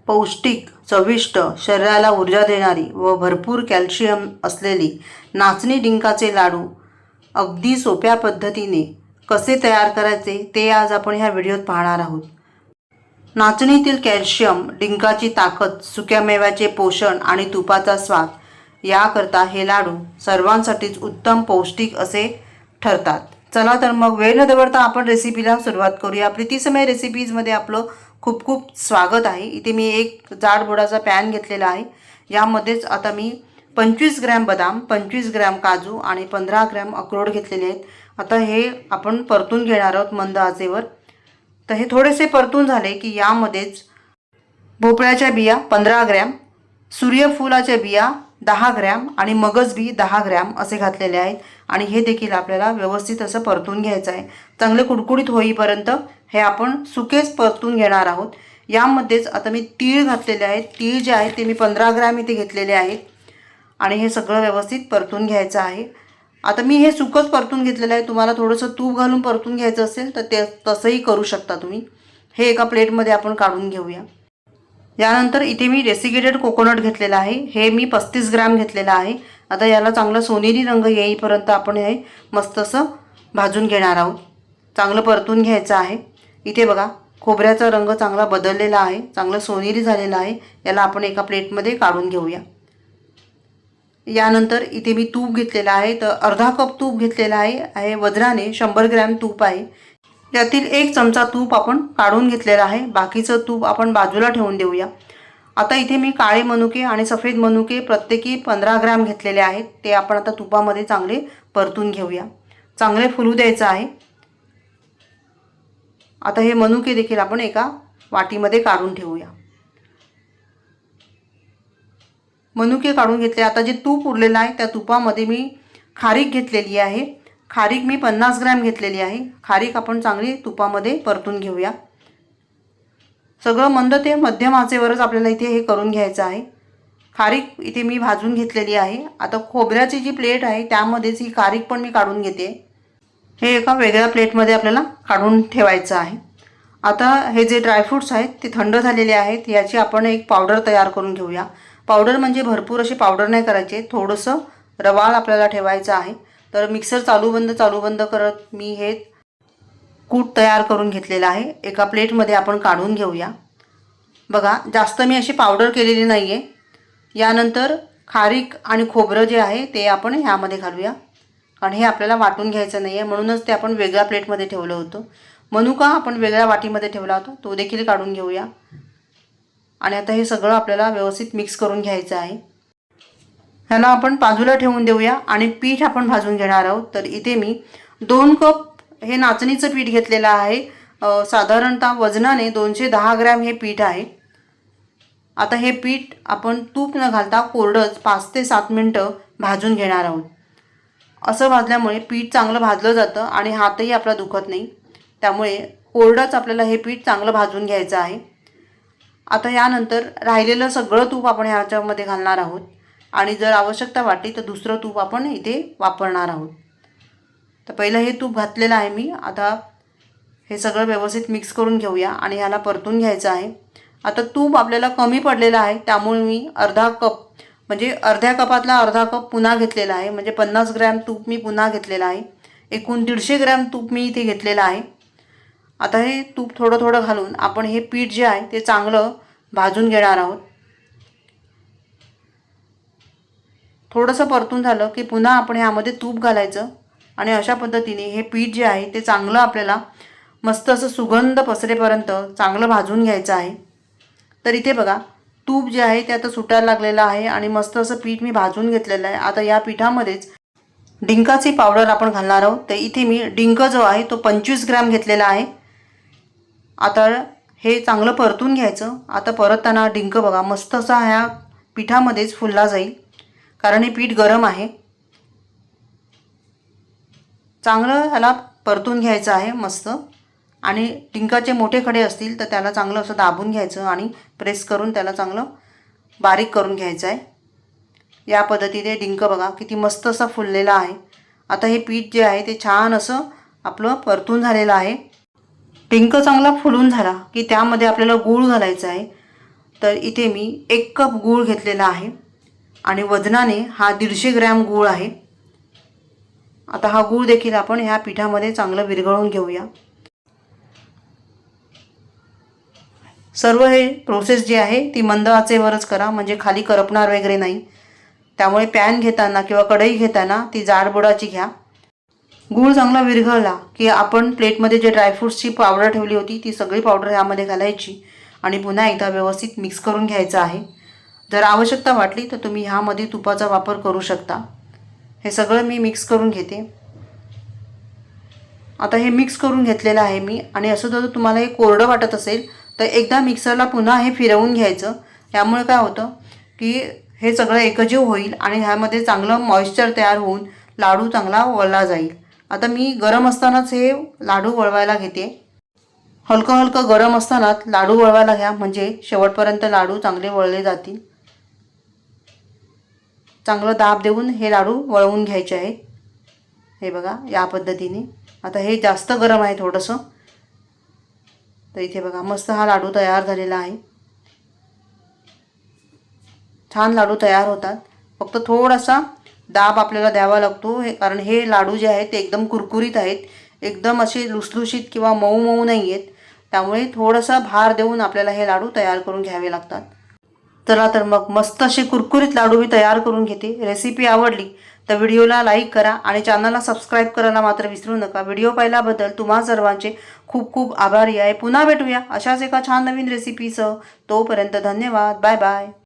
पौष्टिक, चविष्ट, शरीराला ऊर्जा देणारी व भरपूर कॅल्शियम असलेली नाचणी डिंकाचे लाडू अगदी सोप्या पद्धतीने कसे तयार करायचे ते आज आपण ह्या व्हिडिओत पाहणार आहोत. नाचणीतील कॅल्शियम, डिंकाची ताकद, सुक्या मेव्याचे पोषण आणि तुपाचा स्वाद याकरता हे लाडू सर्वांसाठीच उत्तम पौष्टिक असे ठरतात. चला तर मग वेळ न दवडता आपण रेसिपीला सुरुवात करूया. प्रीतीसमय रेसिपीजमध्ये आपलं खूप खूप स्वागत आहे. इथे मी एक जाड बुडाचा पॅन घेतलेला आहे. यामध्येच आता मी 25 ग्रॅम बदाम, 25 ग्रॅम काजू आणि 15 ग्रॅम अक्रोड घेतलेले आहेत. आता हे आपण परतून घेणार आहोत मंद आचेवर. तर हे थोडेसे परतून झाले की यामध्येच भोपळ्याच्या बिया 15 ग्रॅम, सूर्यफुलाच्या बिया 10 ग्रॅम आणि मगज बी 10 ग्रॅम असे घातलेले आहेत. आणि हे देखील आपल्याला व्यवस्थित असं परतून घ्यायचं आहे. चांगले कुडकुडीत होईपर्यंत हे आपण सुकेच परतून घेणार आहोत. यामध्येच आता मी तीळ घातलेले आहेत. तीळ जे आहेत ते मी 15 ग्रॅम इथे घेतलेले आहेत आणि हे सगळं व्यवस्थित परतून घ्यायचं आहे. आता मी हे सुकंच परतून घेतलेलं आहे. तुम्हाला थोडंसं तूप घालून परतून घ्यायचं असेल तर ते तसंही करू शकता तुम्ही. हे एका प्लेटमध्ये आपण काढून घेऊया. यानंतर इथे मी डेसिकेटेड कोकोनट घेतलेला आहे. हे मी 35 ग्रॅम घेतलेलं आहे. आता याला चांगला सोनेरी रंग येईपर्यंत आपण हे मस्त असं भाजून घेणार आहोत. चांगलं परतून घ्यायचं आहे. इथे बघा खोबऱ्याचा रंग चांगला बदललेला आहे, चांगलं सोनेरी झालेला आहे. याला आपण एका प्लेटमध्ये काढून घेऊया. यानंतर इथे मी तूप घेतलेलं आहे. तर अर्धा कप तूप घेतलेला आहे. वजनाने 100 ग्रॅम तूप आहे. यातील 1 चमचा तूप आपण काढून घेतलेला आहे. बाकीचं तूप आपण बाजूला ठेवून देऊया. आता इथे मी काळे मनुके आणि सफेद मनुके प्रत्येकी 15 ग्रॅम घेतलेले आहेत. ते आपण आता तुपामध्ये चांगले परतून घेऊया. चांगले फुलू द्यायचं आहे. आता हे मनुके देखील आपण एका वाटीमध्ये काढून ठेवूया. मनुके काढून घेतले. आता जे तूप उरलेलं आहे त्या तुपामध्ये मी खारीक घेतलेली आहे. खारीक मी 50 ग्रॅम घेतलेली आहे. खारीक आपण चांगली तुपामध्ये परतून घेऊया. सगळं मंद ते मध्यम आचेवरच आपल्याला इथे हे करून घ्यायचं आहे. खारीक इथे मी भाजून घेतलेली आहे. आता खोबऱ्याची जी प्लेट आहे त्यामध्येच ही खारीक पण मी काढून घेते. हे एका वेगळ्या प्लेटमध्ये आपल्याला काढून ठेवायचं आहे. आता हे जे ड्रायफ्रूट्स आहेत ते थंड झालेले आहेत. याची आपण एक पावडर तयार करून घेऊया. पावडर म्हणजे भरपूर अशी पावडर नाही करायची, थोडंसं रवाळ आपल्याला ठेवायचं आहे. तर मिक्सर चालू बंद करत मी हे कूट तयार करून घेतलेला आहे. एका प्लेटमध्ये आपण काढून घेऊया. बघा जास्त मी अशी पावडर केलेली नाही आहे. यानंतर खारीक आणि खोबरं जे आहे ते आपण ह्यामध्ये घालूया. आणि हे आपल्याला वाटून घ्यायचं नाही आहे, म्हणूनच ते आपण वेगळ्या प्लेटमध्ये ठेवलं होतं. मनुका आपण वेगळ्या वाटीमध्ये ठेवला होता, तो देखील काढून घेऊया. आणि आता हे सगळं आपल्याला व्यवस्थित मिक्स करून घ्यायचं आहे. ह्याला आपण बाजूला ठेवून देऊया आणि पीठ आपण भाजून घेणार आहोत. तर इथे मी 2 कप हे नाचणीचं पीठ घेतलेलं आहे. साधारणतः वजनाने 210 ग्रॅम हे पीठ आहे. आता हे पीठ आपण तूप न घालता कोरडंच 5 ते 7 मिनटं भाजून घेणार आहोत. असं भाजल्यामुळे पीठ चांगलं भाजलं जातं आणि हातही आपला दुखत नाही. त्यामुळे कोरडंच आपल्याला हे पीठ चांगलं भाजून घ्यायचं आहे. आता यानंतर राहिलेलं सगळं तूप आपण ह्याच्यामध्ये घालणार आहोत आणि जर आवश्यकता वाटली तर दुसरं तूप आपण इथे वापरणार आहोत. तर पहिलं हे तूप घातलेलं आहे मी. आता हे सगळं व्यवस्थित मिक्स करून घेऊया आणि ह्याला परतून घ्यायचं आहे. आता तूप आपल्याला कमी पडलेलं आहे त्यामुळे मी अर्धा कप म्हणजे अर्ध्या कपातला अर्धा कप पुन्हा घेतलेला आहे. म्हणजे 50 ग्रॅम तूप मी पुन्हा घेतलेलं आहे. एकूण 150 ग्रॅम तूप मी इथे घेतलेलं आहे. आता हे तूप थोडं थोडं घालून आपण हे पीठ जे आहे ते चांगलं भाजून घेणार आहोत. थोडंसं परतून झालं की पुन्हा आपण ह्यामध्ये तूप घालायचं आणि अशा पद्धतीने हे पीठ जे आहे ते चांगलं आपल्याला मस्त असं सुगंध पसरेपर्यंत चांगलं भाजून घ्यायचं आहे. तर इथे बघा तूप जे आहे ते आता सुटायला लागलेलं आहे आणि मस्त असं पीठ मी भाजून घेतलेलं आहे. आता या पिठामध्येच डिंकाची पावडर आपण घालणार आहोत. तर इथे मी डिंक जो आहे तो 25 ग्रॅम घेतलेला आहे. आता हे चांगलं परतून घ्यायचं. आता परतताना डिंक बघा मस्त असा ह्या पिठामध्येच फुलला जाईल, कारण हे पीठ गरम आहे. चांगलं ह्याला परतून घ्यायचं आहे मस्त. आणि डिंकाचे मोठे खडे असतील तर त्याला चांगलं असं दाबून घ्यायचं आणि प्रेस करून त्याला चांगलं बारीक करून घ्यायचं आहे. या पद्धतीने डिंक बघा किती मस्त असा फुललेला आहे. आता हे पीठ जे आहे ते छान असं आपलं परतून झालेलं आहे. डिंक चांगला फुलून झाला की त्यामध्ये आपल्याला गूळ घालायचा आहे. तर इथे मी 1 कप गूळ घेतलेला आहे आणि वजनाने हा 150 ग्रॅम गूळ आहे. आता हा गूळ देखील आपण ह्या पिठामध्ये चांगलं विरघळून घेऊया. सर्व हे प्रोसेस जी आहे ती मंद आचेवरच करा, म्हणजे खाली करपणार वगैरे नाही. त्यामुळे पॅन घेताना किंवा कढई घेताना ती जाड बुडाची घ्या. गूळ चांगला विरघळला की आपण प्लेटमध्ये जे ड्रायफ्रूट्सची पावडर ठेवली होती ती सगळी पावडर ह्यामध्ये घालायची आणि पुन्हा एकदा व्यवस्थित मिक्स करून घ्यायचं आहे. जर आवश्यकता वाटली तर तुम्ही ह्यामध्ये तुपाचा वापर करू शकता. हे सगळं मी मिक्स करून घेते. आता हे मिक्स करून घेतलेलं आहे मी आणि असं जर तुम्हाला हे कोरडं वाटत असेल तर एकदा मिक्सरला पुन्हा हे फिरवून घ्यायचं. यामुळे काय होतं की हे सगळं एकजीव होईल आणि ह्यामध्ये चांगलं मॉइश्चर तयार होऊन लाडू चांगला वळला जाईल. आता मी गरम असतानाच हे लाडू वळवायला घेते. हलकं हलकं गरम असतानाच लाडू वळवायला घ्या, म्हणजे शेवटपर्यंत लाडू चांगले वळले जातील. चांगलं दाब देऊन हे लाडू वळवून घ्यायचे आहेत. हे बघा या पद्धतीने. आता हे जास्त गरम आहे थोडंसं. तर इथे बघा मस्त हा लाडू तयार झालेला आहे. छान लाडू तयार होतात. फक्त थोडासा दाब आपल्याला द्यावा लागतो, कारण हे लाडू जे आहेत ते एकदम कुरकुरीत आहेत. एकदम असे लुसलुशीत किंवा मऊ मऊ नाही आहेत. त्यामुळे थोडासा भार देऊन आपल्याला हे लाडू तयार करून घ्यावे लागतात. चला तर मग मस्त असे कुरकुरीत लाडू मी तयार करून घेते. रेसिपी आवडली तर व्हिडिओला लाईक करा आणि चॅनलला सबस्क्राईब करायला मात्र विसरू नका. व्हिडिओ पाहिल्याबद्दल तुम्हा सर्वांचे खूप खूप आभारी आहे. पुन्हा भेटूया अशाच एका छान नवीन रेसिपीसह. तोपर्यंत धन्यवाद. Bye bye.